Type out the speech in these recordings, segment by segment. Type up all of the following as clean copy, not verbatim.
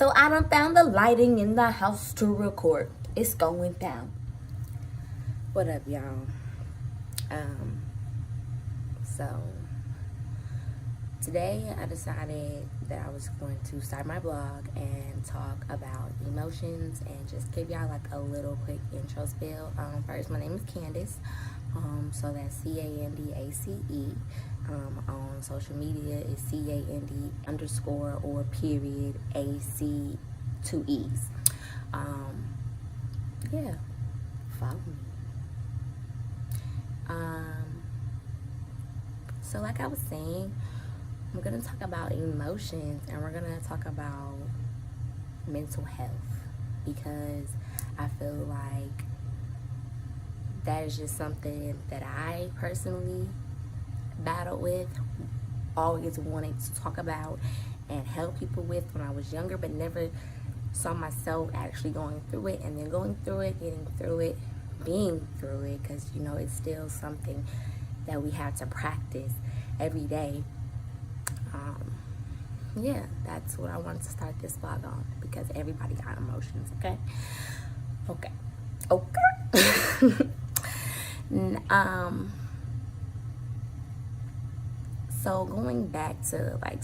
So I done found the lighting in the house to record. It's going down. What up, y'all? So today I decided that I was going to start my blog and talk about emotions and just give y'all like a little quick intro spiel. First, my name is Candace. So that's CANDACE. On social media is CAND_AC 2 E's. Yeah, follow me. So like I was saying, we're gonna talk about emotions and we're gonna talk about mental health, because I feel like that is just something that I personally battled with, always wanted to talk about and help people with when I was younger, but never saw myself actually going through it, and then going through it, getting through it, being through it, because you know it's still something that we have to practice every day. Yeah, that's what I wanted to start this vlog on, because everybody got emotions. Okay. So going back to like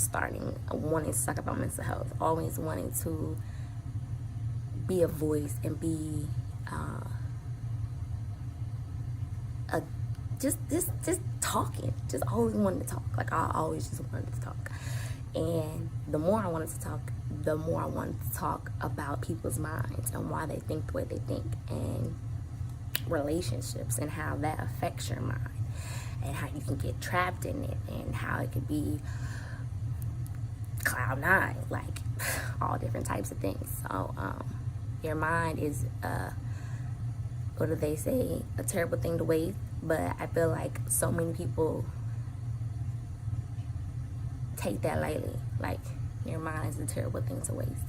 wanting to talk about mental health, always wanting to be a voice and be just talking, just always wanted to talk. Like I always just wanted to talk, and the more I wanted to talk, the more I wanted to talk about people's minds and why they think the way they think, and relationships and how that affects your mind, and how you can get trapped in it, and how it could be cloud nine, like all different types of things. So your mind is what do they say, a terrible thing to waste. But I feel like so many people take that lightly, like your mind is a terrible thing to waste,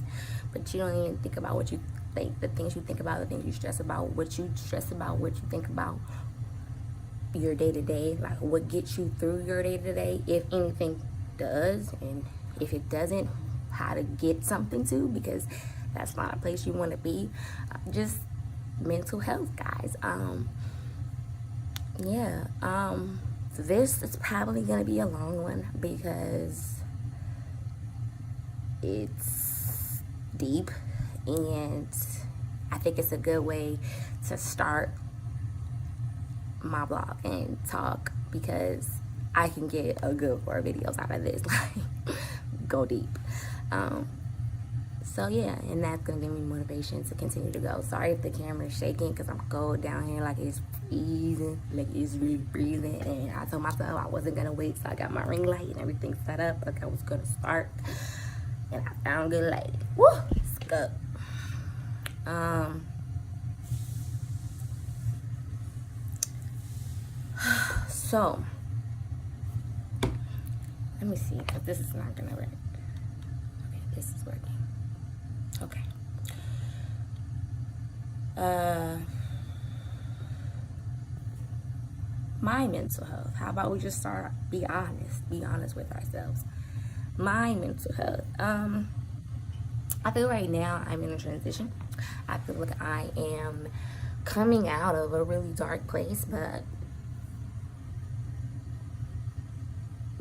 but you don't even think about what you think, the things you think about, the things you stress about, what you think about your day-to-day, like what gets you through your day-to-day, if anything does, and if it doesn't, how to get something to, because that's not a place you want to be. Just mental health, guys. This is probably gonna be a long one because it's deep, and I think it's a good way to start my blog and talk, because I can get a good 4 videos out of this, like go deep. So yeah, and that's gonna give me motivation to continue to go. Sorry if the camera is shaking, because I'm cold down here, like it's freezing, like it's really freezing. And I told myself I wasn't gonna wait, so I got my ring light and everything set up, like I was gonna start, and I found good light. Woo, let's go. So let me see, because this is not gonna work. Okay, this is working. Okay. My mental health. How about we just start, be honest with ourselves. My mental health. I feel right now I'm in a transition. I feel like I am coming out of a really dark place, but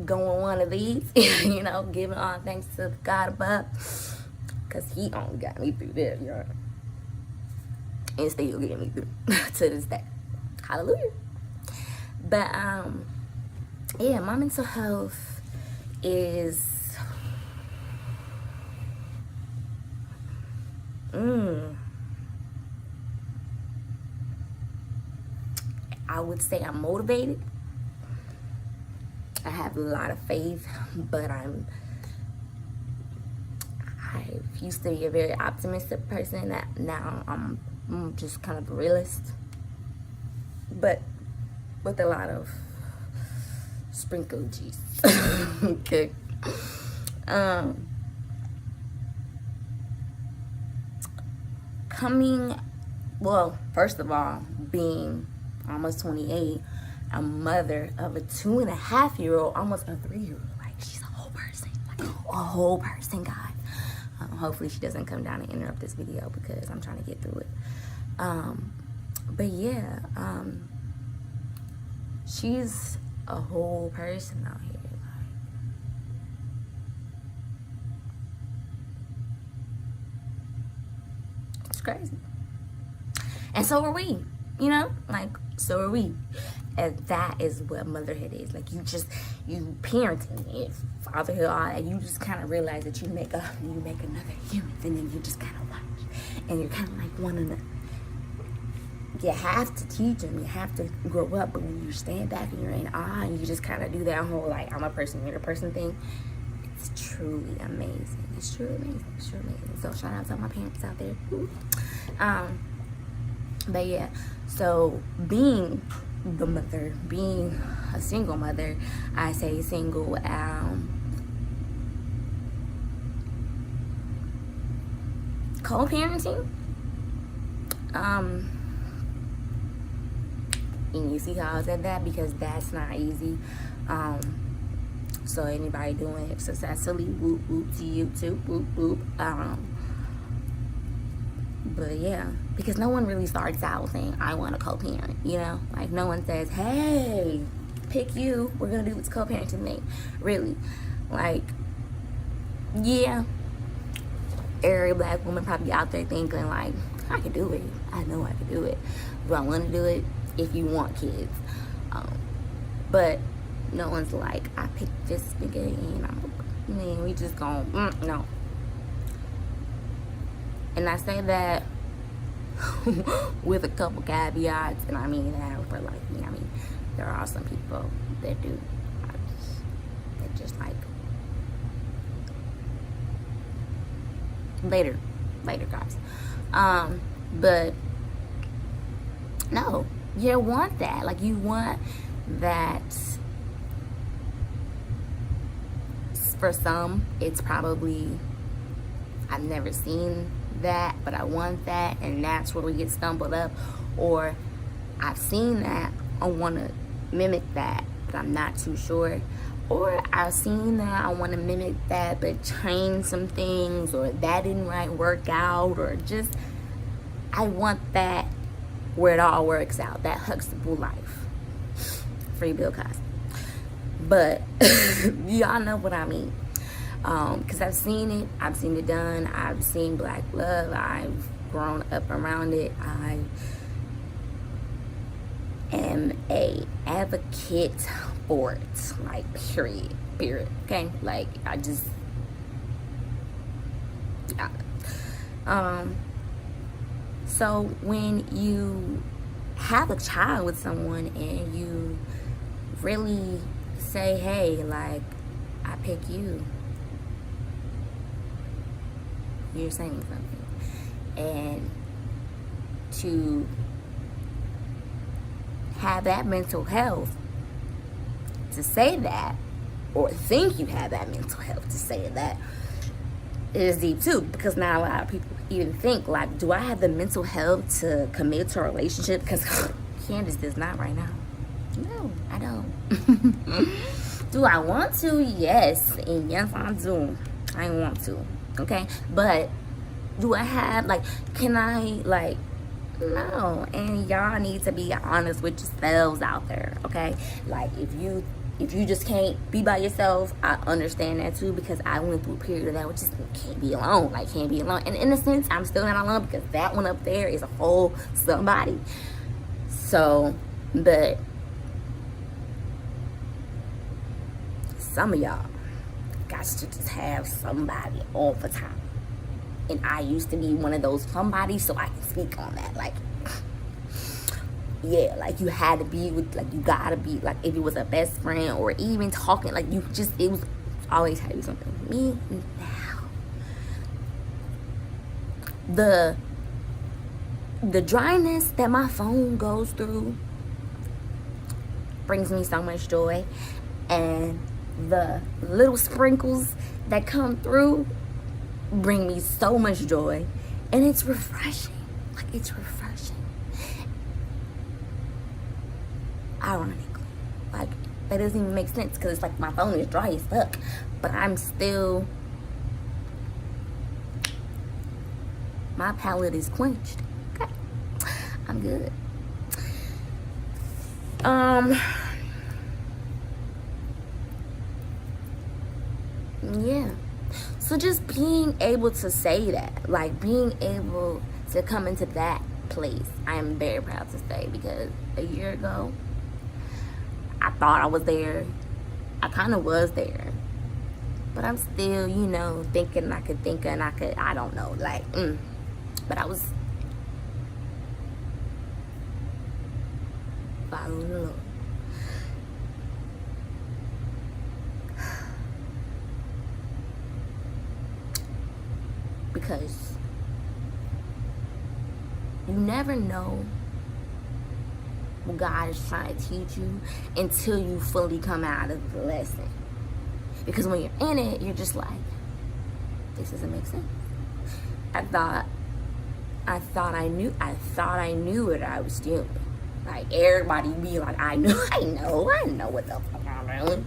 going one of these, you know, giving all thanks to God above, because he only got me through there, y'all, and still getting me through to this day. Hallelujah. But yeah, my mental health is I would say I'm motivated. I have a lot of faith, but I used to be a very optimistic person. That now I'm just kind of a realist, but with a lot of sprinkle juice. Okay. First of all, being almost 28, a mother of a 2.5-year-old, almost a 3-year-old. Like, she's a whole person, like a whole person, guys. Hopefully she doesn't come down and interrupt this video because I'm trying to get through it. But yeah, she's a whole person out here. It's crazy. And so are we, you know, like, so are we. And that is what motherhood is. Like, you parenting, fatherhood, all that, you just kind of realize that you make another human, and then you just kind of watch, and you're kind of like wanting to, you have to teach them, you have to grow up, but when you stand back and you're in awe, and you just kind of do that whole, like, I'm a person, you're a person thing, it's truly amazing. It's truly amazing. It's truly amazing. So shout out to all my parents out there. But yeah, so being the mother, being a single mother, I say single, co-parenting, and you see how I said that, because that's not easy. So anybody doing it successfully, whoop whoop to you too, whoop whoop. But yeah, because no one really starts out saying, I want to co-parent, you know? Like, no one says, hey, pick you, we're going to do this co-parenting thing. Really. Like, yeah, every black woman probably out there thinking, like, I could do it. I know I could do it. Do I want to do it? If you want kids. But no one's like, I picked this nigga and we just gon' no. And I say that with a couple caveats, and I mean that for like me. I mean, there are some people that do. That just like later guys. But no, you want that. Like, you want that. For some, it's probably, I've never seen that, but I want that, and that's where we get stumbled up. Or I've seen that, I want to mimic that, but I'm not too sure. Or I've seen that, I want to mimic that, but change some things, or that didn't work out, or just, I want that where it all works out, that Huxtable life. Free Bill Cosby. But y'all know what I mean. Because I've seen it done. I've seen black love. I've grown up around it. I am a advocate for it. Like, period. Okay? Like, I just, yeah. So when you have a child with someone and you really say, hey, like, I pick you, you're saying something. And to have that mental health to say that, or think you have that mental health to say that, is deep too. Because now a lot of people even think, like, do I have the mental health to commit to a relationship? Because Candace does not right now. No, I don't. Do I want to? Yes. And yes, I do. I want to. Okay? But do I have, like, can I, like, no. And y'all need to be honest with yourselves out there. Okay? Like, if you just can't be by yourself, I understand that too, because I went through a period of that which just can't be alone. Like, can't be alone. And in a sense, I'm still not alone, because that one up there is a whole somebody. So, but some of y'all got to just have somebody all the time. And I used to be one of those somebody, so I can speak on that. Like, yeah, like, you had to be with, like, you gotta be, like, if it was a best friend or even talking, like, you just, it was always had to be something with me. Now, the dryness that my phone goes through brings me so much joy, and the little sprinkles that come through bring me so much joy, and it's refreshing. Like, it's refreshing. Ironically, like, that doesn't even make sense, because it's like my phone is dry as fuck, but I'm still My palate is quenched. Okay. I'm good. Yeah. So just being able to say that, like being able to come into that place, I am very proud to say, because a year ago, I thought I was there. I kind of was there. But I'm still, you know, thinking I could think and I don't know, like, but I was following the Lord. Because you never know what God is trying to teach you until you fully come out of the lesson. Because when you're in it, you're just like, this doesn't make sense. I thought I knew what I was doing. Like everybody be like, I know what the fuck I'm doing.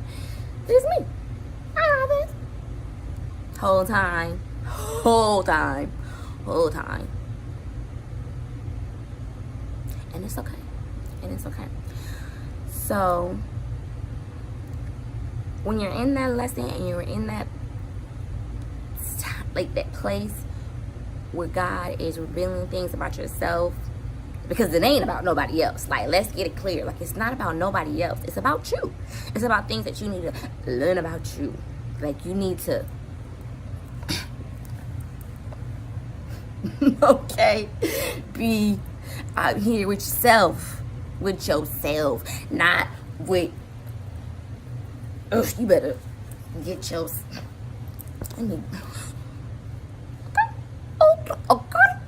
It's me. I know this. Whole time. And it's okay. So when you're in that lesson and you're in that, like, that place where God is revealing things about yourself, because it ain't about nobody else. Like, let's get it clear. Like, it's not about nobody else. It's about you. It's about things that you need to learn about you. Like, you need to okay, be out here with yourself, not with, you better get your,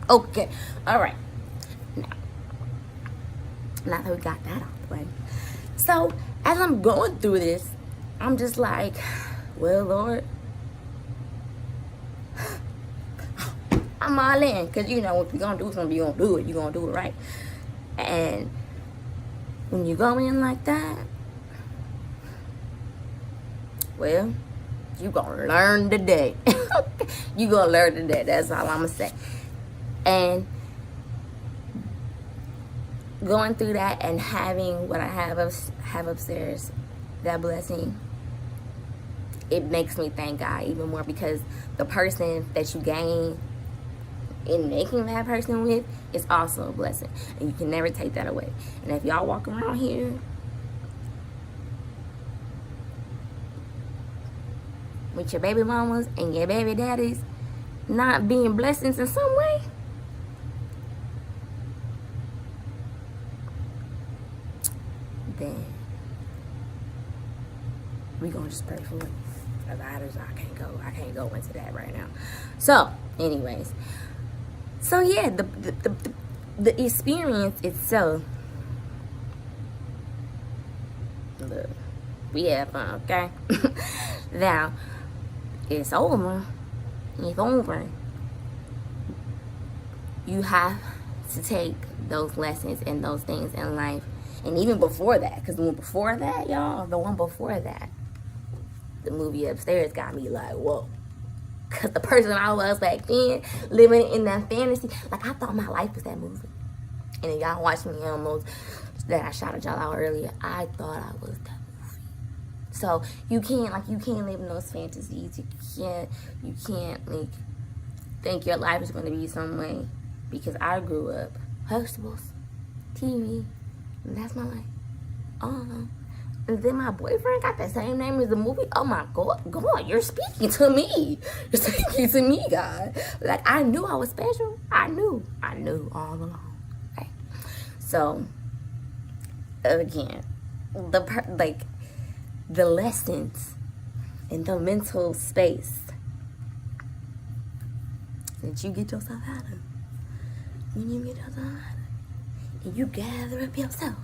okay, all right, now that we got that out the way, so as I'm going through this, I'm just like, well, Lord, I'm all in, because you know, if you're gonna do something, you're gonna do it right. And when you go in like that, well, you gonna learn today. You gonna learn today. That's all I'm gonna say. And going through that and having what I have upstairs, that blessing, it makes me thank God even more, because the person that you gain in making that person with is also a blessing, and you can never take that away. And if y'all walk around here with your baby mamas and your baby daddies not being blessings in some way, then we gonna just pray for it. I can't go into that right now. So anyways, so yeah, the experience itself, look, we have fun, okay? Now, it's over. It's over. You have to take those lessons and those things in life. And even before that, because the one before that, y'all, the movie upstairs got me like, whoa. Because the person I was back then, living in that fantasy, like, I thought my life was that movie. And if y'all watch me on those that I shouted y'all out earlier, I thought I was that movie. So you can't live in those fantasies. You can't like think your life is going to be some way, because I grew up vegetables, TV, and that's my life. And then my boyfriend got the same name as the movie. Oh my God, you're speaking to me. You're speaking to me, God. Like, I knew I was special. I knew all along. Okay. So, again, the lessons in the mental space that you get yourself out of. When you get yourself out of, and you gather up yourself.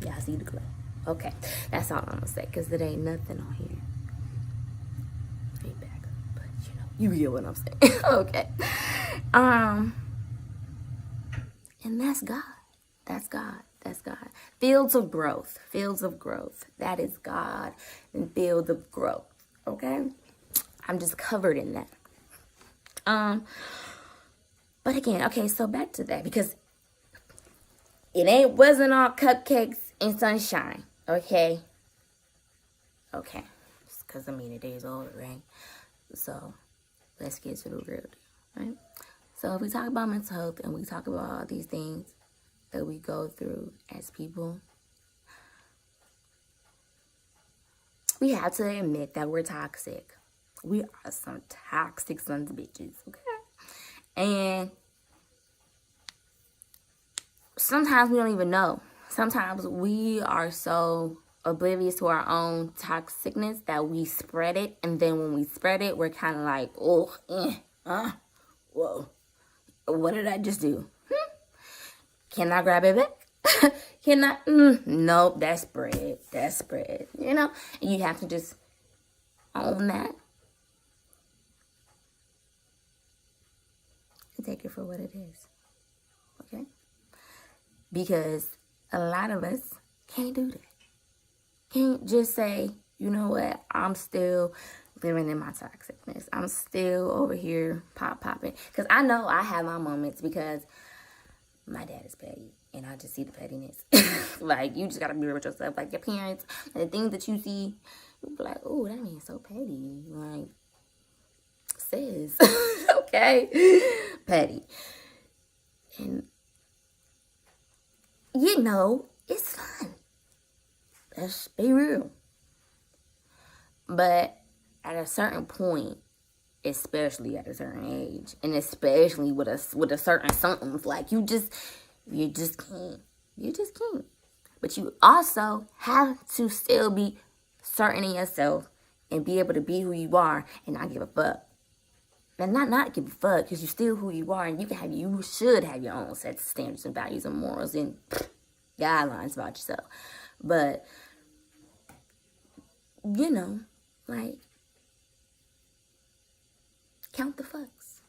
Y'all see the glow. Okay, that's all I'm gonna say, because there ain't nothing on here. Ain't back, but you get what I'm saying. Okay. And that's God. That's God. Fields of growth. That is God and fields of growth. okay? I'm just covered in that. But again, okay, so back to that, because wasn't all cupcakes and sunshine, okay? Okay, because I mean, it is over, right? So let's get to the real deal, right? So if we talk about mental health and we talk about all these things that we go through as people, we have to admit that we're toxic. We are some toxic sons of bitches, okay? And sometimes we don't even know. Sometimes we are so oblivious to our own toxicness that we spread it. And then when we spread it, we're kind of like, oh, whoa. What did I just do? Can I grab it back? Can I? Nope, that's spread. That's spread. You know? And you have to just own that. And take it for what it is. Okay? Because a lot of us can't do that. Can't just say, you know what, I'm still living in my toxicness. I'm still over here popping. Because I know I have my moments because my dad is petty. And I just see the pettiness. Like, you just got to be real with yourself. Like, your parents, and the things that you see, you be like, oh, that man's so petty. Like, sis. Okay? Petty. And, you know, it's fun. Let's be real. But at a certain point, especially at a certain age, and especially with a certain something, like you just can't. You just can't. But you also have to still be certain in yourself and be able to be who you are and not give a fuck. And not give a fuck, because you're still who you are, and you should have your own set of standards and values and morals and guidelines about yourself. But you know, like, count the fucks,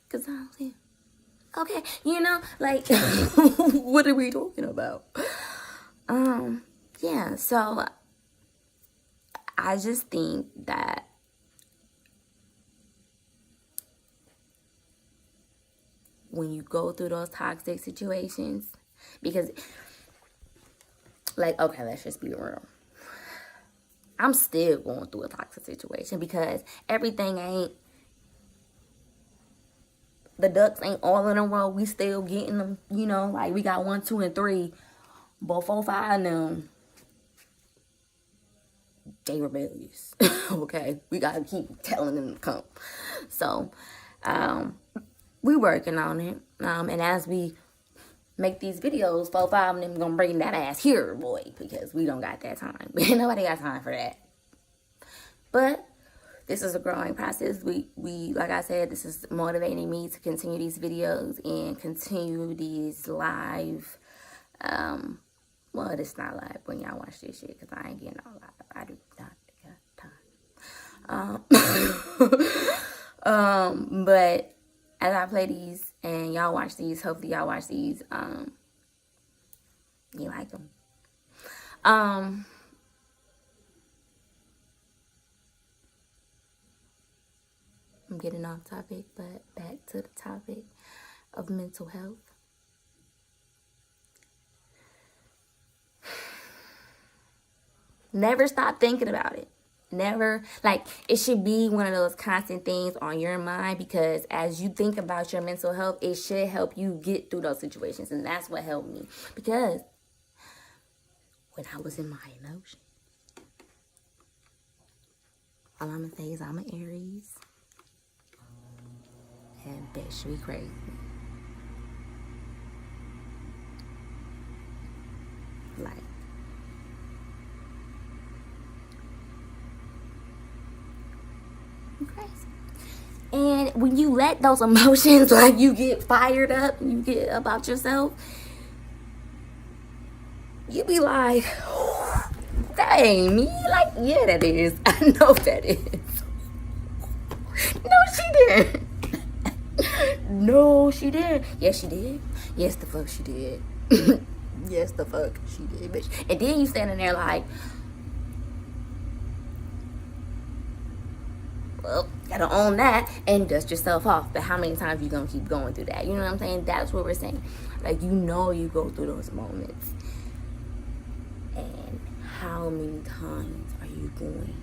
because I don't see. Okay, you know, like, what are we talking about? Yeah, so I just think that when you go through those toxic situations, because, like, okay, let's just be real. I'm still going through a toxic situation because everything ain't, the ducks ain't all in a row. We still getting them, you know, like we got 1, 2, and 3, but 4, 5 of them, they rebellious. Okay, we gotta keep telling them to come. So, we working on it, and as we make these videos, 4, 5 of them gonna bring that ass here, boy, because we don't got that time. Nobody got time for that. But this is a growing process. We like I said, this is motivating me to continue these videos and continue these live. Well, it's not live when y'all watch this shit, because I ain't getting all live. I do not got time. But as I play these and y'all watch these, hopefully y'all watch these, you like them. I'm getting off topic, but back to the topic of mental health. Never stop thinking about it. Never, like, it should be one of those constant things on your mind, because as you think about your mental health, it should help you get through those situations. And that's what helped me, because when I was in my emotion, all I'm gonna say is I'm an Aries, and bitch, we crazy. Like, crazy. And when you let those emotions, like, you get fired up, you get about yourself, you be like, that ain't me. Like, yeah, that is. I know that is. No, she didn't. No, she didn't. Yes, she did. Yes, the fuck she did. Yes, the fuck she did, bitch. And then you standing there like, well, gotta own that and dust yourself off. But how many times you gonna keep going through that? You know what I'm saying? That's what we're saying. Like, you know, you go through those moments, and how many times are you going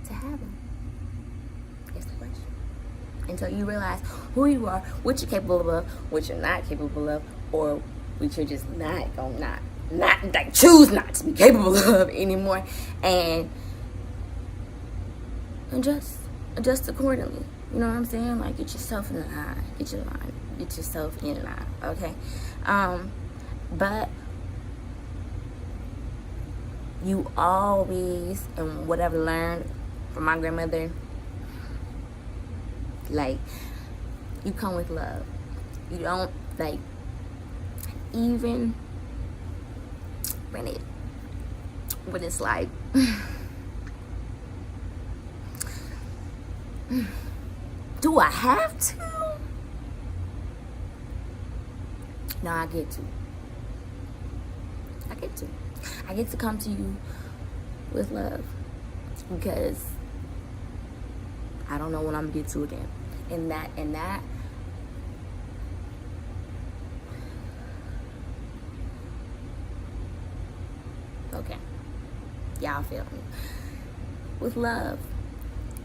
to have them? That's the question. Until you realize who you are, what you're capable of, what you're not capable of, or what you're just not gonna not like choose not to be capable of anymore, and adjust accordingly. You know what I'm saying? Like, get yourself in line. Get yourself in line. Okay. But you always, and what I've learned from my grandmother, like, you come with love. You don't, like, even when it's like do I have to? No, I get to. I get to come to you with love, because I don't know when I'm gonna get to again. And that okay, y'all feel me, with love.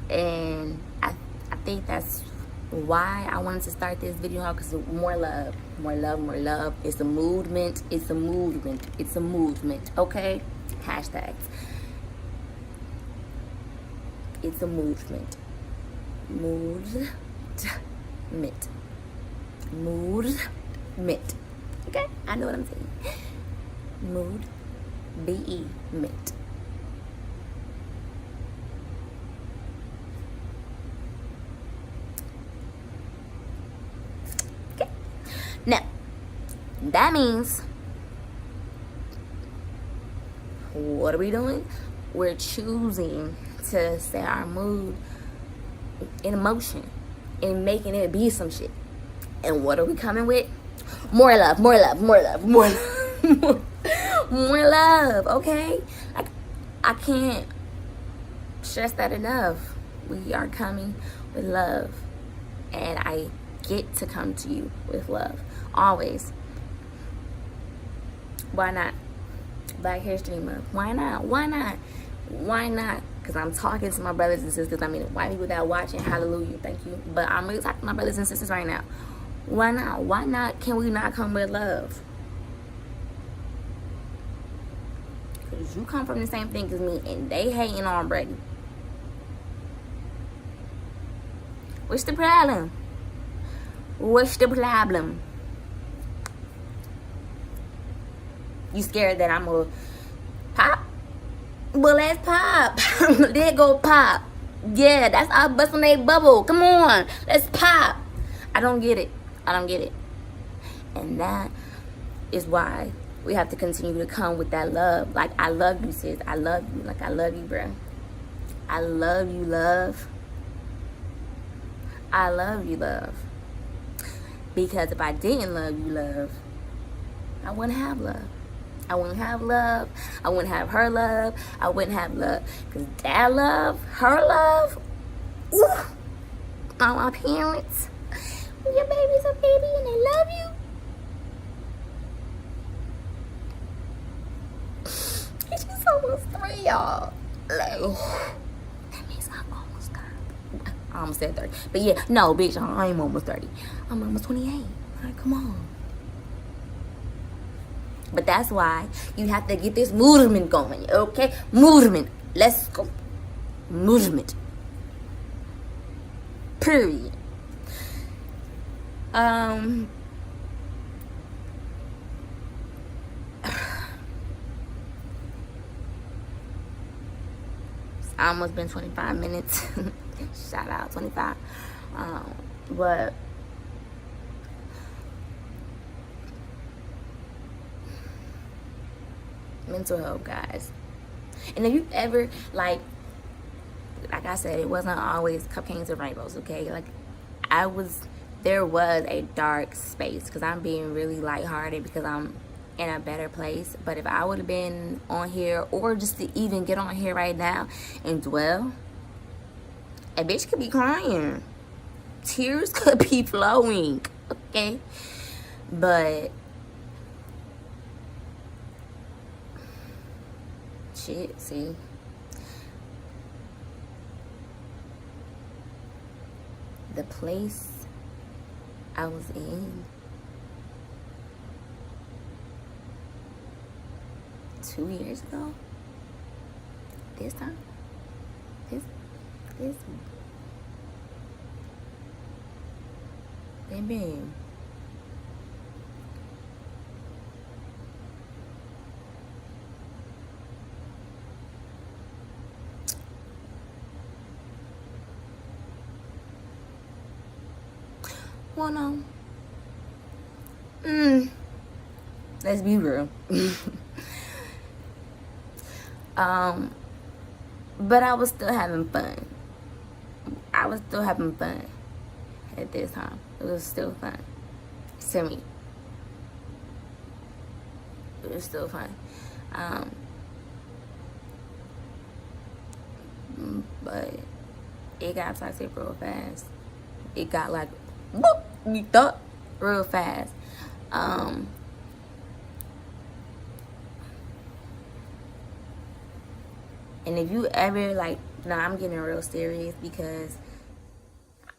And I think that's why I wanted to start this video out, because more love. It's a movement. Okay, hashtags. It's a movement. Moodment. Okay, I know what I'm saying. Mood, B-E-ment. Okay. Now, that means, what are we doing? We're choosing to set our mood in motion and making it be some shit. And what are we coming with? More love. More love, okay? I can't stress that enough. We are coming with love. And I get to come to you with love. Always. Why not? Black History Month. Why not? Because I'm talking to my brothers and sisters. I mean, white people that are watching, hallelujah, thank you. But I'm really talking to my brothers and sisters right now. Why not? Why not? Can we not come with love? Because you come from the same thing as me, and they hating already. What's the problem? You scared that I'm gonna pop? Well, let's pop. Let's go pop. Yeah, that's our busting they bubble. Come on, let's pop. I don't get it. And that is why we have to continue to come with that love. Like, I love you, sis. I love you. Like, I love you, bro. I love you, love. I love you, love. Because if I didn't love you, love, I wouldn't have love. I wouldn't have love. I wouldn't have her love. I wouldn't have love. Because that love, her love, ooh, all my parents, when your baby's a baby and they love you, it's just almost 3, y'all. Like, that means I'm almost 30. I almost said 30. But yeah, no, bitch, I ain't almost 30. I'm almost 28. Like, come on. But that's why you have to get this movement going, okay? Movement. Let's go. Movement. Period. It's almost been 25 minutes. Shout out 25. But mental health, guys. And if you ever, like I said, it wasn't always cupcakes and rainbows, okay? Like, there was a dark space, because I'm being really lighthearted because I'm in a better place. But if I would have been on here, or just to even get on here right now and dwell, A bitch could be crying. Tears could be flowing. Okay? But shit, see. The place I was in 2 years ago, this time, this, baby, well, no, let's be real. But I was still having fun. I was still having fun at this time. It was still fun to me. It was still fun. But it got toxic real fast. It got like, whoop, you thought real fast. And if you ever, like, now I'm getting real serious because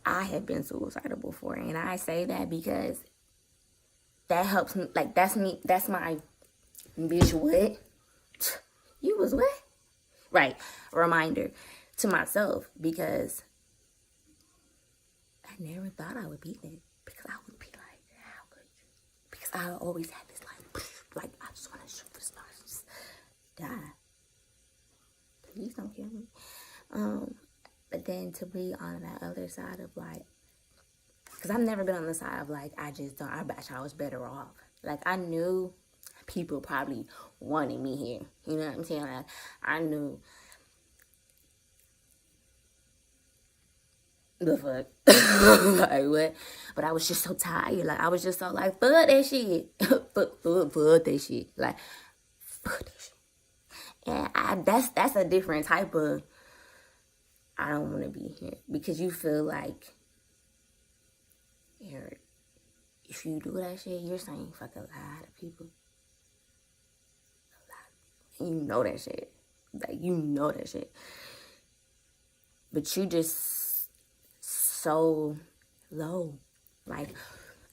I have been suicidal before. And I say that because that helps me, like, that's me, that's my visual, what? You was what? Right, reminder to myself, because I never thought I would be there. Because I would be like, how could you? Because I always had this, like I just want to shoot for stars, just die. Please don't kill me. But then to be on that other side of, like, because I've never been on the side of, like, I bet I was better off. Like, I knew people probably wanted me here. You know what I'm saying? Like, I knew the fuck. Like, what? But I was just so tired. Like, I was just so like, fuck that shit. fuck that shit. Like, fuck that shit. And that's a different type of, I don't want to be here. Because you feel like, if you do that shit, you're saying fuck a lot of people. A lot of people. And you know that shit. Like, you know that shit. But you just so low. Like,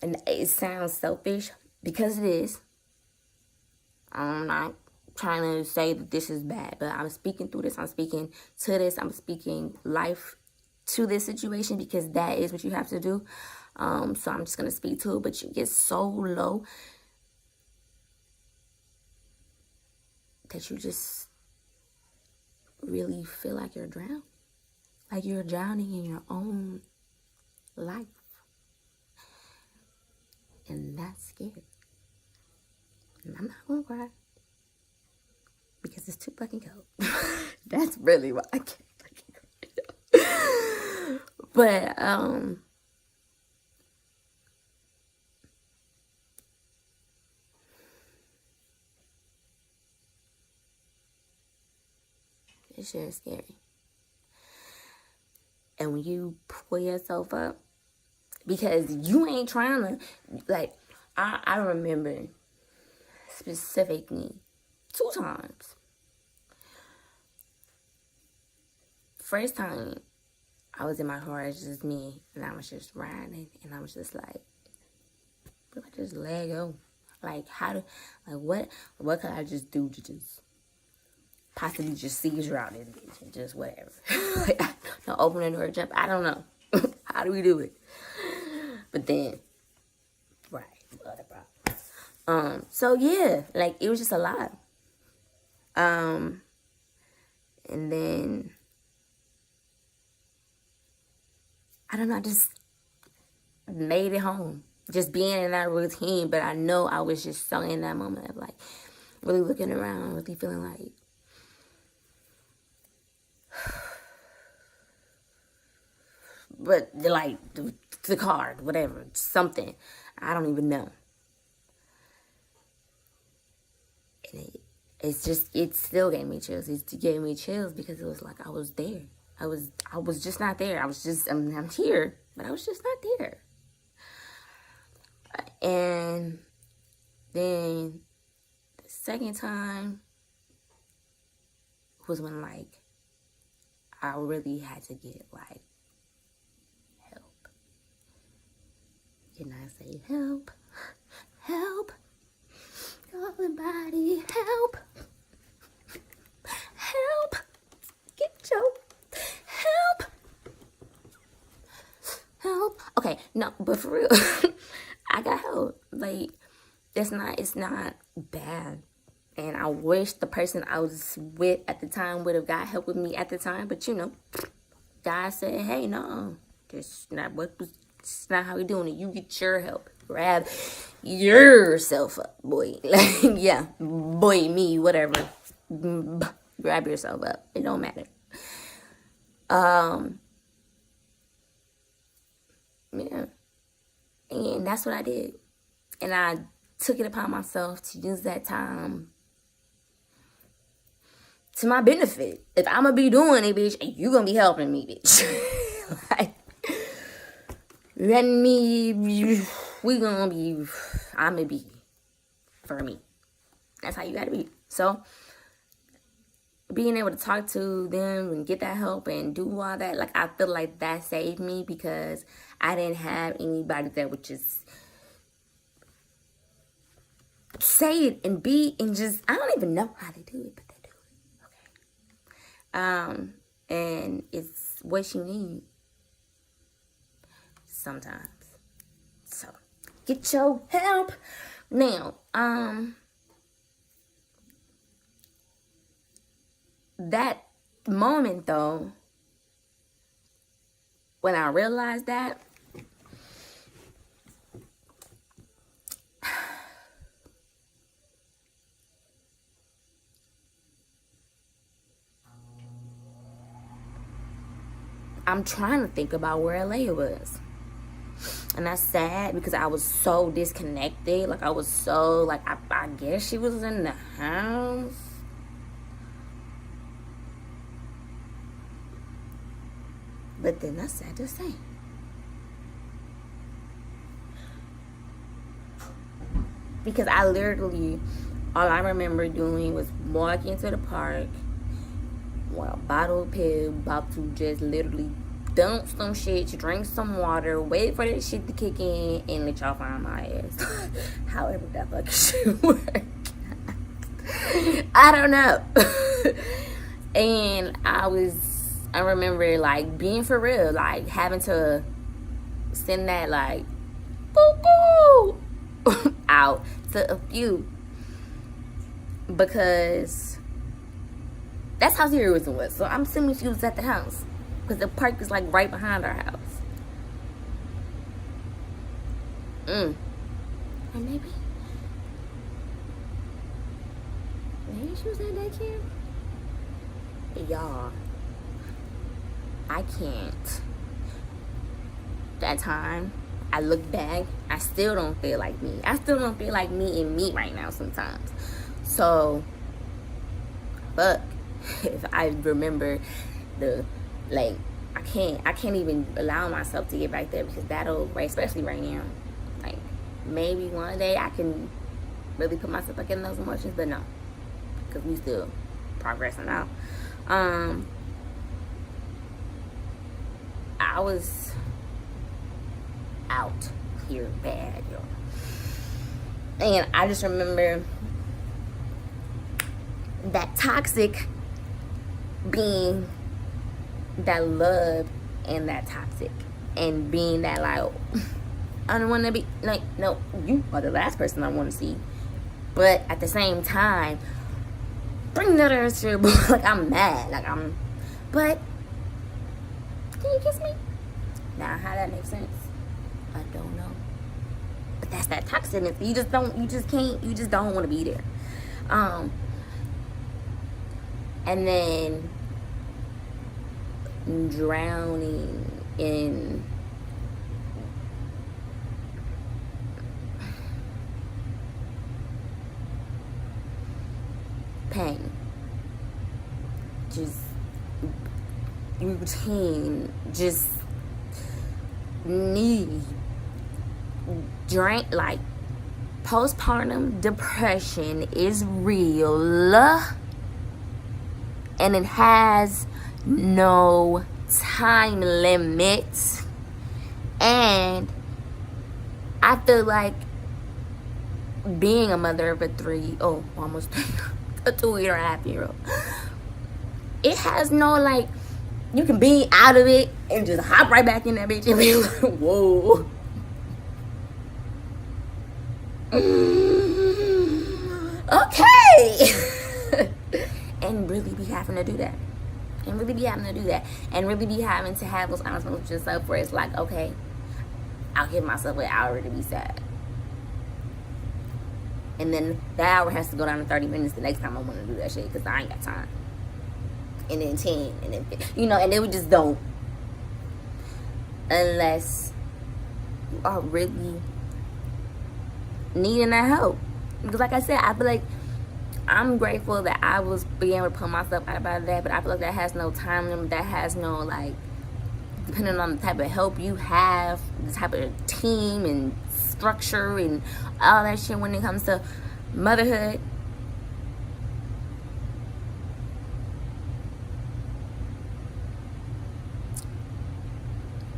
and it sounds selfish, because it is. I'm not trying to say that this is bad, but I'm speaking through this. I'm speaking to this. I'm speaking life to this situation, because that is what you have to do. So I'm just going to speak to it. But you get so low that you just really feel like you're drowning. Like you're drowning in your own life. And that's scary. And I'm not going to cry, because it's too fucking cold. That's really why I can't fucking cry. But, it's sure scary. And when you pull yourself up, because you ain't trying to, like, I remember specifically 2 times. First time, I was in my car, it's just me, and I was just riding, and I was just like, what if I just let go? Like, what could I just do to just possibly just seizure out this bitch and just whatever? Like, no, open the door, jump, I don't know. How do we do it? But then, right, other problem. So yeah, like, it was just a lot. And then, I don't know, I just made it home. Just being in that routine, but I know I was just so in that moment of, like, really looking around, really feeling like, but, like, the card, whatever, something, I don't even know. And it still gave me chills. It gave me chills because it was like I was there. I was just not there. I'm here, but I was just not there. And then the second time was when, like, I really had to get, like, help. Can I say help? Help. Everybody, help. Help. Get your help. Help. Okay, no, but for real, I got help. Like, it's not bad. And I wish the person I was with at the time would have got help with me at the time. But, you know, God said, hey, no, that's not how we doing it. You get your help. Grab yourself up, boy. Like, yeah, boy, me, whatever. Grab yourself up. It don't matter. Yeah. And that's what I did. And I took it upon myself to use that time to my benefit. If I'm going to be doing it, bitch, you going to be helping me, bitch. Like, I'm going to be for me. That's how you got to be. So, being able to talk to them and get that help and do all that, like, I feel like that saved me because I didn't have anybody that would just say it and be and just, I don't even know how they do it, but they do it. Okay. And it's what you need sometimes. So, get your help. Now, that moment though, when I realized that, I'm trying to think about where LA was. And that's sad because I was so disconnected. Like, I was so, like, I guess she was in the house. But then that's sad to say. Because I literally, all I remember doing was walking to the park, with a bottle of pill, about to just literally dump some shit, drink some water, wait for that shit to kick in, and let y'all find my ass. However that fucking shit work. I don't know. And I remember, like, being for real, like, having to send that, like, boo-boo out to a few. Because that's how serious it was. So I'm assuming she was at the house. Because the park is, like, right behind our house. And maybe she was at daycare? Y'all, I can't. That time, I look back, I still don't feel like me. I still don't feel like me and me right now sometimes. So, fuck. If I remember I can't even allow myself to get back there because especially right now, like, maybe one day I can really put myself back in those emotions, but no, because we still progressing out. I was out here bad, y'all. And I just remember that toxic being that love and that toxic. And being that, like, I don't want to be, like, no, you are the last person I want to see. But at the same time, bring that ass here, like, I'm mad. Like, but, can you kiss me? Now, how that makes sense, I don't know. But that's that toxicness. You just don't want to be there. And then drowning in pain. Just routine, just need drink. Like, postpartum depression is real, and it has no time limit. And I feel like being a mother of a almost a 2.5-year-old, it has no, like, you can be out of it and just hop right back in that bitch and be like, whoa. Okay. And really be having to do that. And really be having to have those honest moments with yourself where it's like, okay, I'll give myself an hour to be sad. And then that hour has to go down to 30 minutes the next time I want to do that shit, because I ain't got time. And then 10, and then 50, and then we just don't. Unless you are really needing that help. Because like I said, I feel like I'm grateful that I was being able to pull myself out of that, but I feel like that has no time limit, that has no, like, depending on the type of help you have, the type of team and structure and all that shit when it comes to motherhood.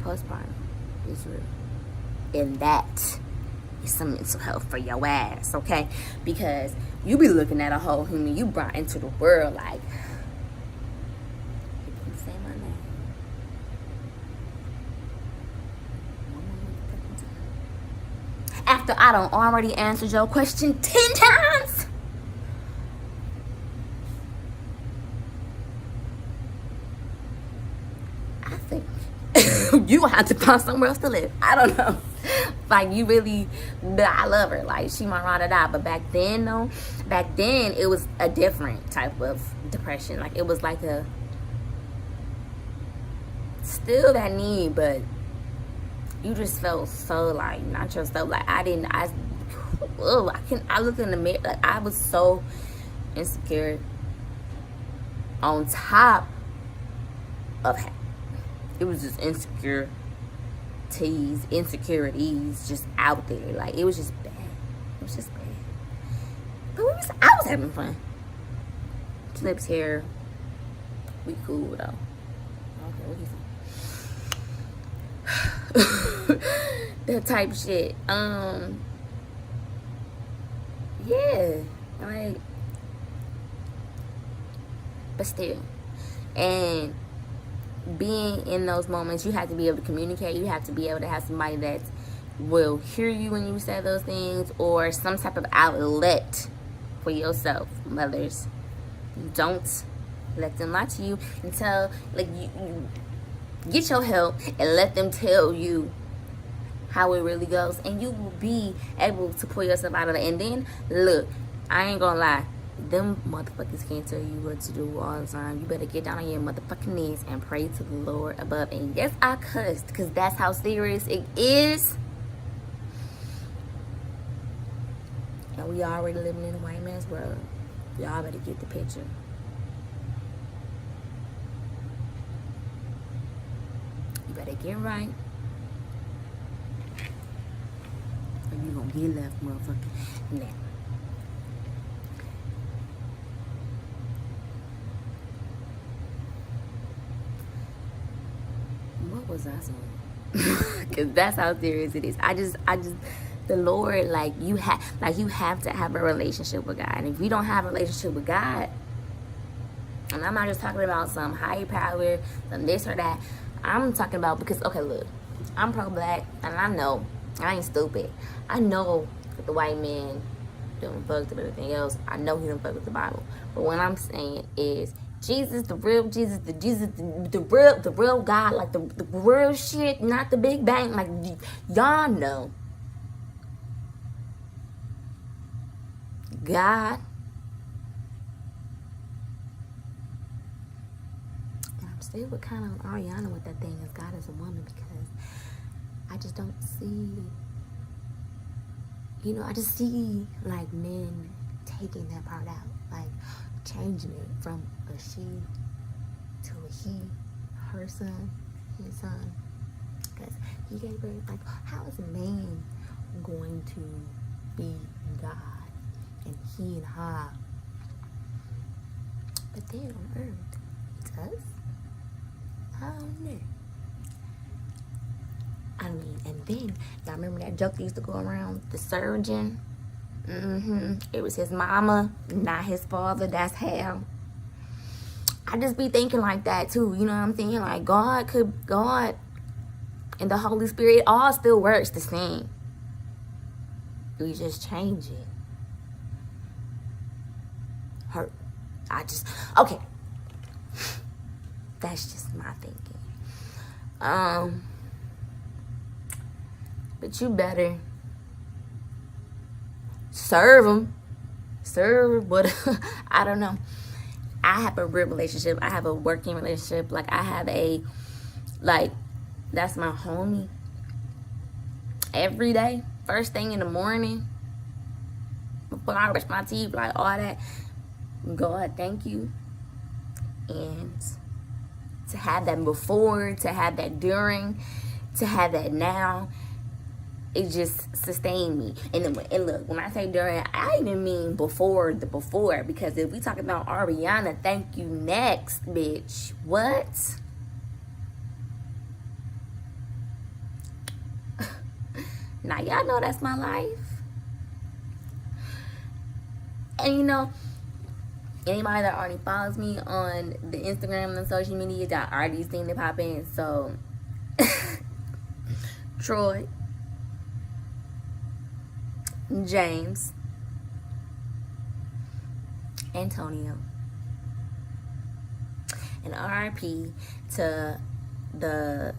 Postpartum is real. And that is some mental health for your ass, okay? Because you be looking at a whole human you brought into the world like, you can say my name one more motherfucking time. After I done already answered your question 10 times. I think you have to find somewhere else to live. I don't know. Like, you really, I love her. Like, she my ride or die. But back then, it was a different type of depression. Like, it was like still that need, but you just felt so, like, not yourself. Like, I looked in the mirror, like, I was so insecure on top of it was just insecurities just out there. Like, it was just bad. But I was having fun. Slips here. We cool though. Okay, what he saying? That type shit. Yeah. Like, but still. And being in those moments, you have to be able to communicate. You have to be able to have somebody that will hear you when you say those things, or some type of outlet for yourself. Mothers, don't let them lie to you until, like, you get your help and let them tell you how it really goes, and you will be able to pull yourself out of it. And then, look, I ain't gonna lie, them motherfuckers can't tell you what to do all the time. You better get down on your motherfucking knees and pray to the Lord above. And yes, I cussed, because that's how serious it is. And we already living in a white man's world. Y'all better get the picture. You better get right, or you gonna get left, motherfucker. Now, what was I saying? Because that's how serious it is. I just the Lord, like, you have to have a relationship with God. And if you don't have a relationship with God, and I'm not just talking about some higher power, some this or that, I'm talking about, because, okay, look, I'm pro-black, and I know, I ain't stupid. I know that the white man don't fuck with everything else. I know he don't fuck with the Bible. But what I'm saying is, Jesus, the real Jesus, the real God, like the real shit, not the Big Bang. Like, y'all know, God. And I'm still with kind of Ariana with that thing, as God is a woman, because I just don't see, I just see, like, men taking that part out, like changing it from a she to a he, her her son, his son, because he gave birth. Like, how is a man going to be God and he and her? But then on earth, it's us. I don't know. I mean, and then y'all remember that joke that used to go around, the surgeon? It was his mama, not his father. That's how. I just be thinking like that too. You know what I'm thinking? Like, God and the Holy Spirit, it all still works the same. We just change it. Okay. That's just my thinking. But you better serve them. But I don't know. I have a real relationship. I have a working relationship. Like, I have that's my homie. Every day, first thing in the morning, before I brush my teeth, like all that, God, thank you. And to have that before, to have that during, to have that now, it just sustained me. And look, when I say during, I even mean before, because if we talk about Ariana, thank you next, bitch. What? Now y'all know that's my life. And you know, anybody that already follows me on the Instagram and social media, that already seen it pop in. So Troy, James, Antonio, and RIP to the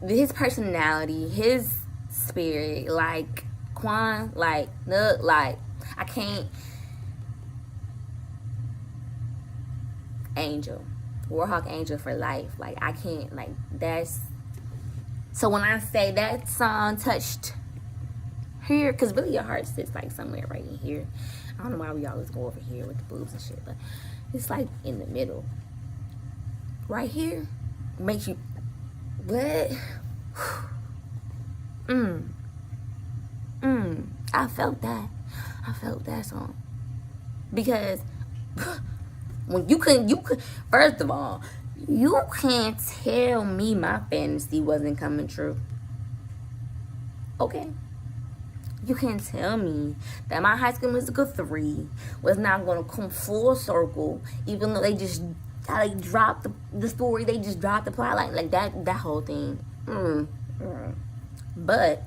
his personality, his spirit, like Quan, like Nook, like I can't. Angel, Warhawk Angel for life. Like, I can't, like, that's. So when I say that song touched here, because really your heart sits like somewhere right in here. I don't know why we always go over here with the boobs and shit, but it's like in the middle. Right here makes you, what? I felt that. I felt that song. Because when you could, first of all, you can't tell me my fantasy wasn't coming true. Okay? You can't tell me that my High School Musical 3 was not going to come full circle, even though they just dropped the story, they just dropped the plot, like that whole thing. But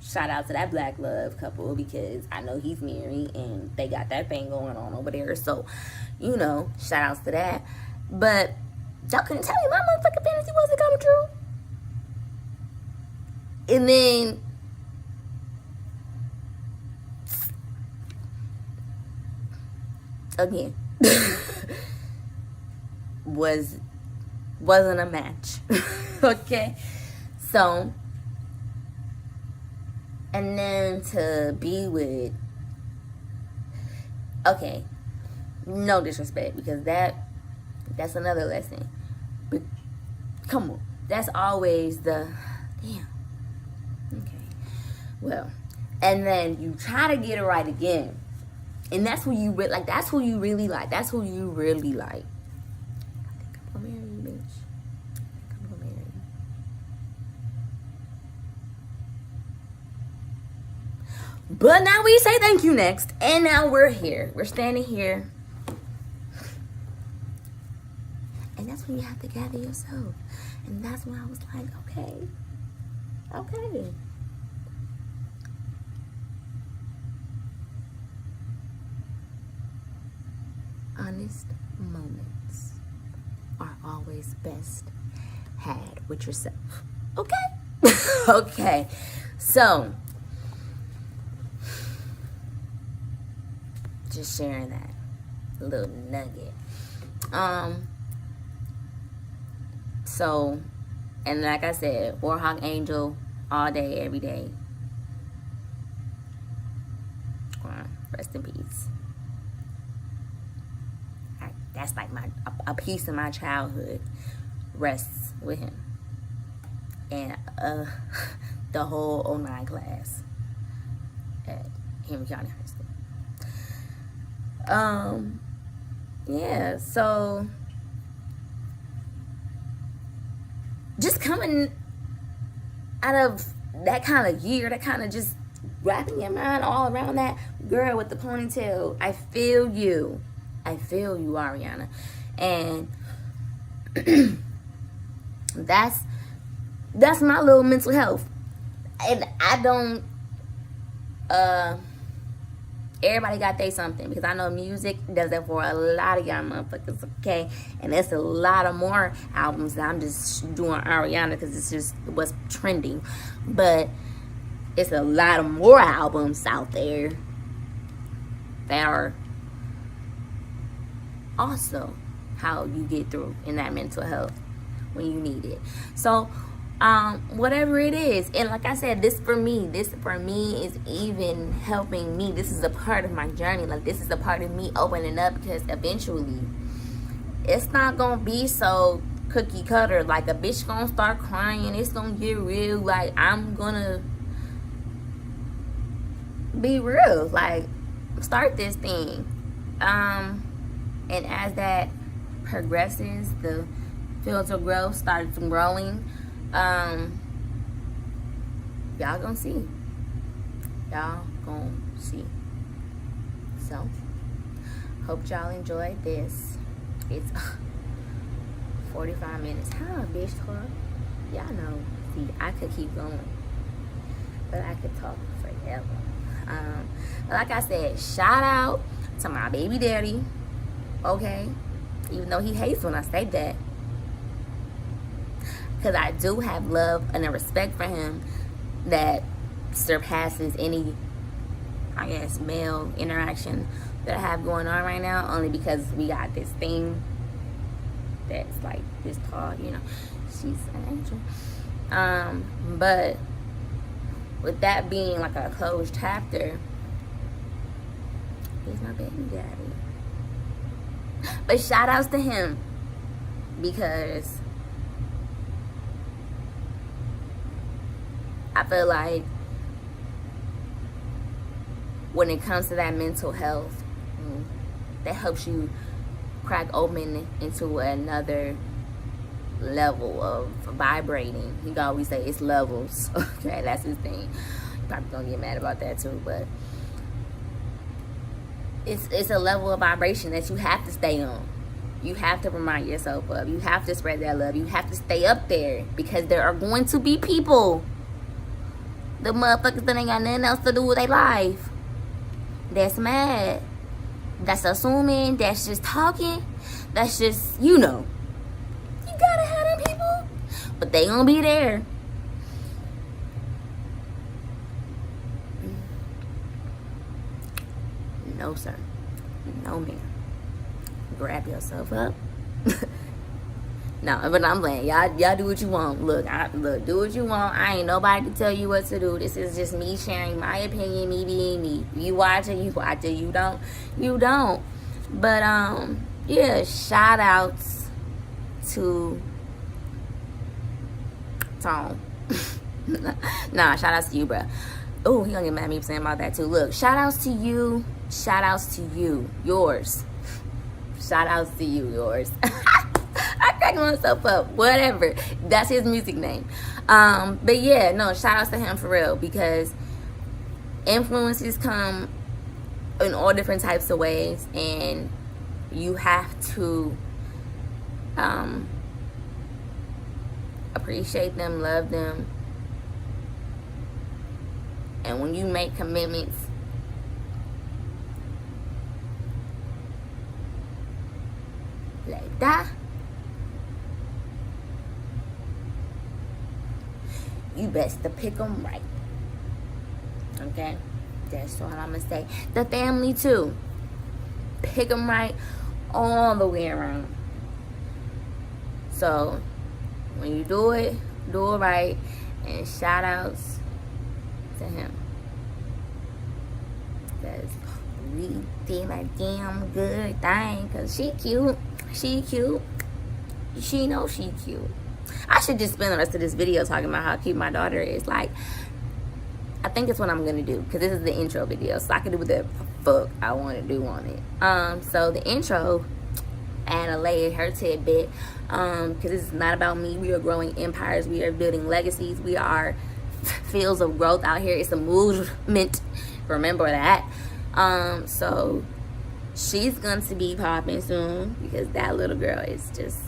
shout out to that Black Love couple, because I know he's married and they got that thing going on over there. So, you know, shout outs to that. But y'all couldn't tell me my motherfucking fantasy wasn't coming true. And then again, wasn't a match. Okay? So, and then to be with, okay, no disrespect, because that's another lesson. But come on, that's always the, damn. Okay, well, and then you try to get it right again, and that's who you like. That's who you really like. That's who you really like. I think I'm gonna marry you, bitch. I think I'm gonna marry you. But now we say thank you next, and now we're here. We're standing here. And that's when you have to gather yourself. And that's when I was like, okay. Honest moments are always best had with yourself. Okay? Okay. So, just sharing that little nugget. So, and like I said, Warhawk Angel all day, every day. Rest in peace. that's like a piece of my childhood rests with him. And the whole 09 class at Henry County High School. Yeah, so just coming out of that kind of year, that kind of just wrapping your mind all around that girl with the ponytail. I feel you, Ariana. And that's my little mental health. And I don't everybody got they something, because I know music does that for a lot of y'all motherfuckers, okay? And there's a lot of more albums that I'm just doing Ariana because it's just what's trending. But it's a lot of more albums out there that are also how you get through in that mental health when you need it. So whatever it is, and like I said, this for me is even helping me. This is a part of my journey. Like, this is a part of me opening up, because eventually it's not gonna be so cookie cutter. Like, a bitch gonna start crying, it's gonna get real. Like, I'm gonna be real, like, start this thing. And as that progresses, the Fields of Growth starts growing. Y'all gonna see. So, hope y'all enjoyed this. It's 45 minutes. How a bitch talk? Y'all know. See, I could keep going, but I could talk forever. Like I said, shout out to my baby daddy. Okay, even though he hates when I say that, because I do have love and a respect for him that surpasses any, I guess, male interaction that I have going on right now, only because we got this thing that's like this tall, you know. She's an angel. But with that being like a closed chapter, he's my baby daddy. But shout outs to him, because I feel like when it comes to that mental health, that helps you crack open into another level of vibrating. He always say it's levels. Okay, that's his thing. You're probably gonna get mad about that too, but it's a level of vibration that you have to stay on. You have to remind yourself of. You have to spread that love. You have to stay up there, because there are going to be people, the motherfuckers that ain't got nothing else to do with their life, that's mad, that's assuming, that's just talking, that's just, you know. You gotta have them people, but they gonna be there. No, sir. No, ma'am. Grab yourself up. No, but I'm playing. Y'all do what you want. Look, do what you want. I ain't nobody to tell you what to do. This is just me sharing my opinion, me being me. You watch it, you watch it. You don't. But yeah, shout outs to Tom. Nah, shout outs to you, bro. Oh, he gonna get mad at me saying about that too. Look, shout outs to you. Shout outs to you. Yours. Shout outs to you. Yours. I crack myself up. Whatever. That's his music name. But yeah, no, shout outs to him for real, because influences come in all different types of ways, and you have to appreciate them, love them. And when you make commitments, like that, you best to pick them right. Okay? That's all I'm gonna say. The family too. Pick them right all the way around. So, when you do it right. And shout outs to him. Because everything a damn good thing. Cause she cute. She cute. She knows she cute. I should just spend the rest of this video talking about how cute my daughter is. Like, I think it's what I'm gonna do, because this is the intro video, so I can do what the fuck I want to do on it. So the intro, and a lay her tidbit, because this is not about me. We are growing empires. We are building legacies. We are fields of growth out here. It's a movement. Remember that. So she's going to be popping soon, because that little girl is just,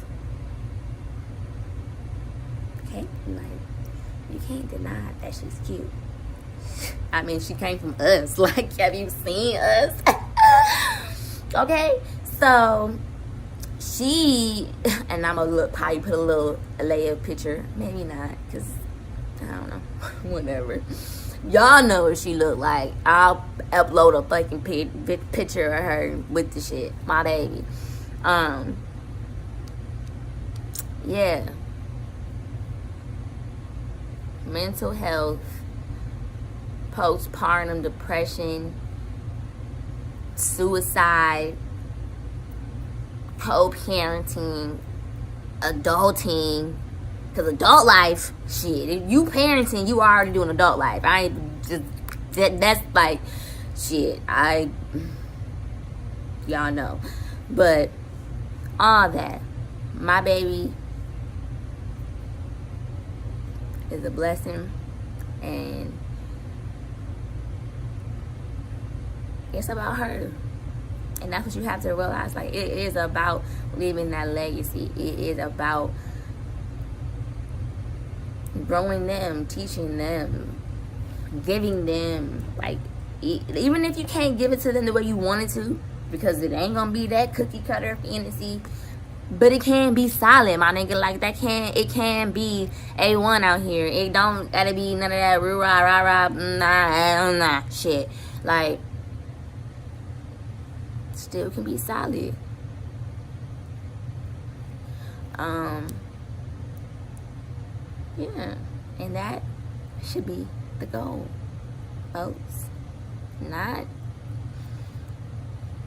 okay, like, you can't deny that she's cute. I mean, she came from us. Like, have you seen us? Okay, so she, and I'm gonna probably put a layer picture, maybe not, because I don't know. Whatever. Y'all know what she look like. I'll upload a fucking picture of her with the shit. My baby. Yeah. Mental health, postpartum depression, suicide, co-parenting, adulting. Because adult life, shit, if you parenting, you already doing adult life. I ain't just, that's like, shit, y'all know. But all that, my baby is a blessing, and it's about her. And that's what you have to realize. Like, it is about leaving that legacy. It is about growing them, teaching them, giving them, like, even if you can't give it to them the way you want it to, because it ain't gonna be that cookie cutter fantasy, but it can be solid, my nigga. Like, it can be A1 out here. It don't gotta be none of that rah nah shit. Like, still can be solid. Yeah, and that should be the goal, folks. Not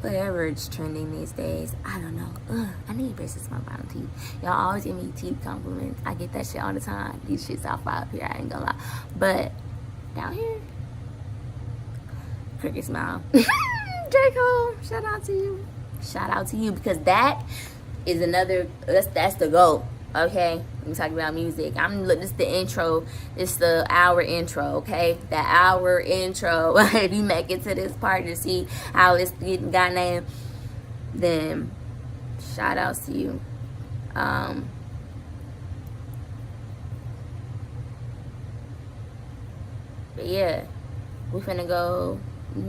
whatever it's trending these days. I don't know. I need braces for my bottom teeth. Y'all always give me teeth compliments. I get that shit all the time. These shits off up here, I ain't gonna lie. But down here, cricket smile. J. Cole, shout out to you. Shout out to you, because that is another, that's the goal. Okay, we talking about music. This is the intro. It's the hour intro. Okay, the hour intro. If you make it to this part to see how it's getting got named, then shout outs to you. But yeah, we finna go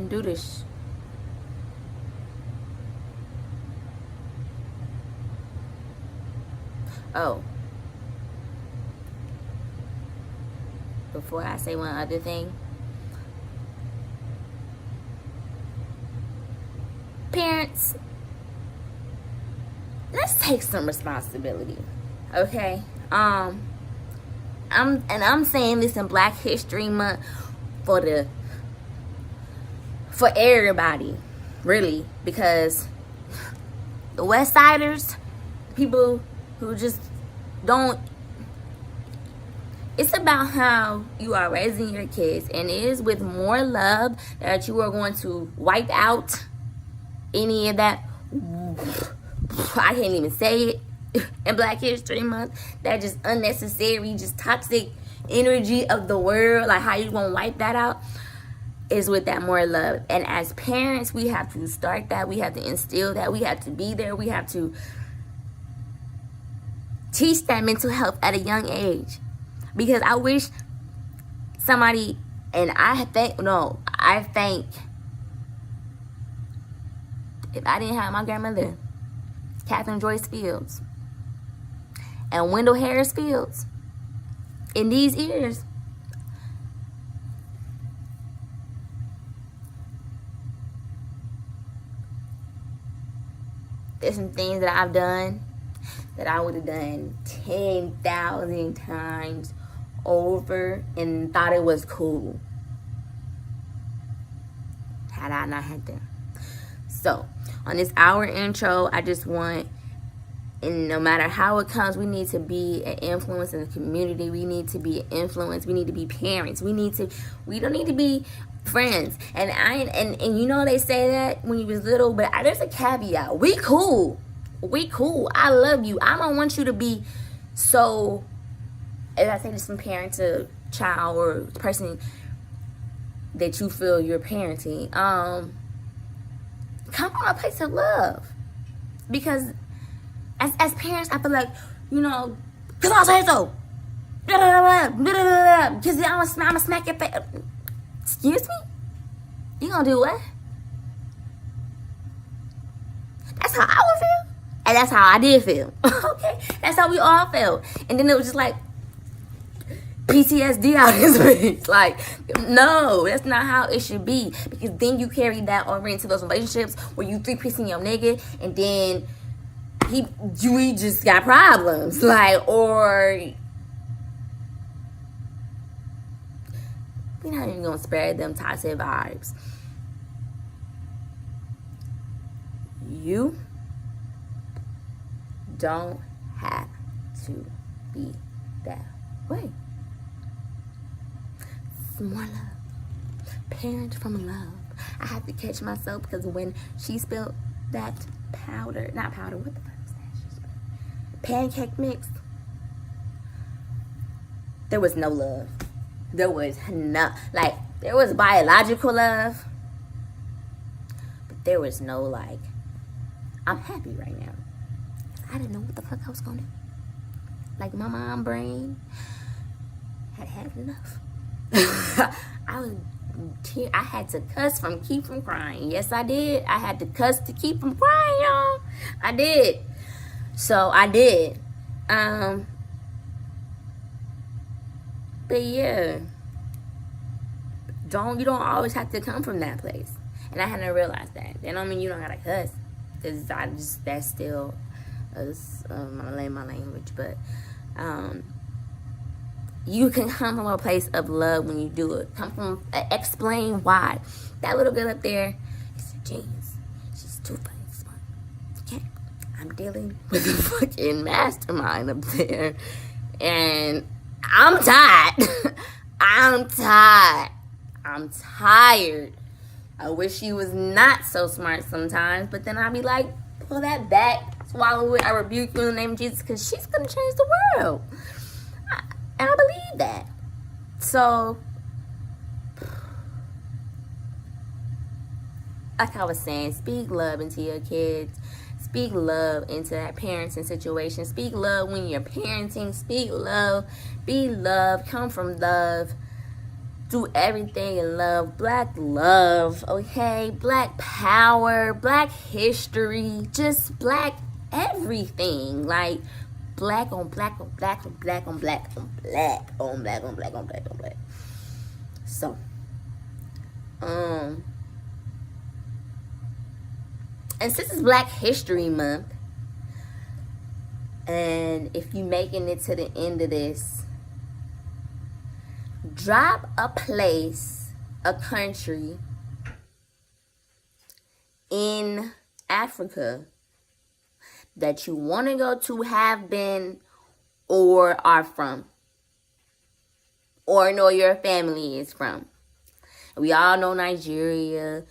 do this. Oh, before I say one other thing, parents, let's take some responsibility, okay? I'm saying this in Black History Month for everybody, really, because the West Siders, people who just don't, it's about how you are raising your kids, and it is with more love that you are going to wipe out any of that, I can't even say it, in Black History Month, that just unnecessary, just toxic energy of the world. Like, how you gonna wipe that out is with that more love. And as parents, we have to start that, we have to instill that, we have to be there, we have to teach that mental health at a young age. Because I wish somebody, and I think if I didn't have my grandmother, Catherine Joyce Fields, and Wendell Harris Fields, in these ears, there's some things that I've done that I would have done 10,000 times over and thought it was cool had I not had them. So, on this hour intro, I just want, and no matter how it comes, we need to be an influence in the community. We need to be an influence. We need to be parents. We don't need to be friends. And you know they say that when you was little, but there's a caveat. We cool. I love you. I don't want you to be so, as I say this from parent to child or person that you feel you're parenting. Come from a place of love. Because as parents, I feel like, because I say so. Because I'm going to smack your face. Excuse me? You going to do what? That's how I would feel. And that's how I did feel. Okay? That's how we all felt. And then it was just like PTSD out his bitch. Like, no, that's not how it should be. Because then you carry that over into those relationships where you 3-piecing your nigga and then we just got problems. Like, or we're not even gonna spare them toxic vibes. You don't have to be that way. It's more love. Parent from love. I have to catch myself because when she spilled that not powder, what the fuck is that? Pancake mix. There was no love. There was there was biological love, but there was no I'm happy right now. I didn't know what the fuck I was gonna do. Like, my mom brain had enough. I had to cuss keep from crying. Yes, I did. I had to cuss to keep from crying, y'all. I did. So I did. But yeah, you don't always have to come from that place. And I had to realize that. That don't mean you don't gotta cuss, because that's still my language. But you can come from a place of love when you do it. Explain why. That little girl up there is a genius. She's too fucking smart. Okay, I'm dealing with a fucking mastermind up there, and I'm tired. I'm tired. I wish she was not so smart sometimes, but then I'll be like, pull that back, swallow it. I rebuke you in the name of Jesus, because she's gonna change the world. And I believe that. So, like I was saying, speak love into your kids. Speak love into that parenting situation. Speak love when you're parenting. Speak love. Be love. Come from love. Do everything in love. Black love, okay? Black power. Black history. Just black everything. Like, black on black on black on black on black on black on black on black on black on black. So, and since it's Black History Month, and if you making it to the end of this, drop a place, a country in Africa that you want to go to, have been, or are from, or know your family is from. We all know Nigeria,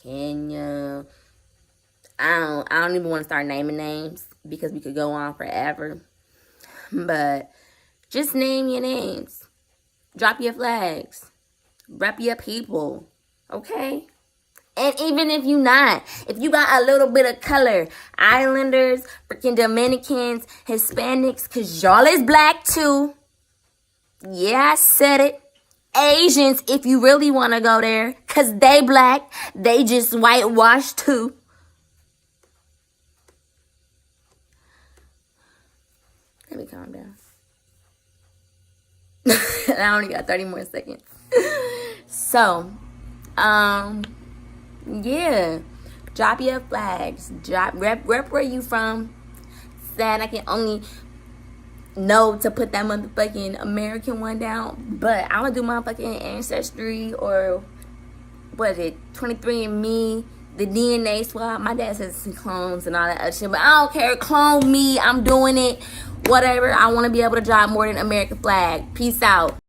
Kenya. I don't even want to start naming names because we could go on forever. But just name your names. Drop your flags. Rep your people. Okay? And even if you got a little bit of color, Islanders, freaking Dominicans, Hispanics, because y'all is black too. Yeah, I said it. Asians, if you really want to go there, because they black. They just whitewashed too. Let me calm down. I only got 30 more seconds. So, yeah. Drop your flags. Rep where you from. Sad I can only know to put that motherfucking American one down. But I'm gonna do my fucking ancestry or what is it? 23andMe. the DNA swab. My dad says some clones and all that other shit, but I don't care. Clone me. I'm doing it. Whatever. I want to be able to drive more than American flag. Peace out.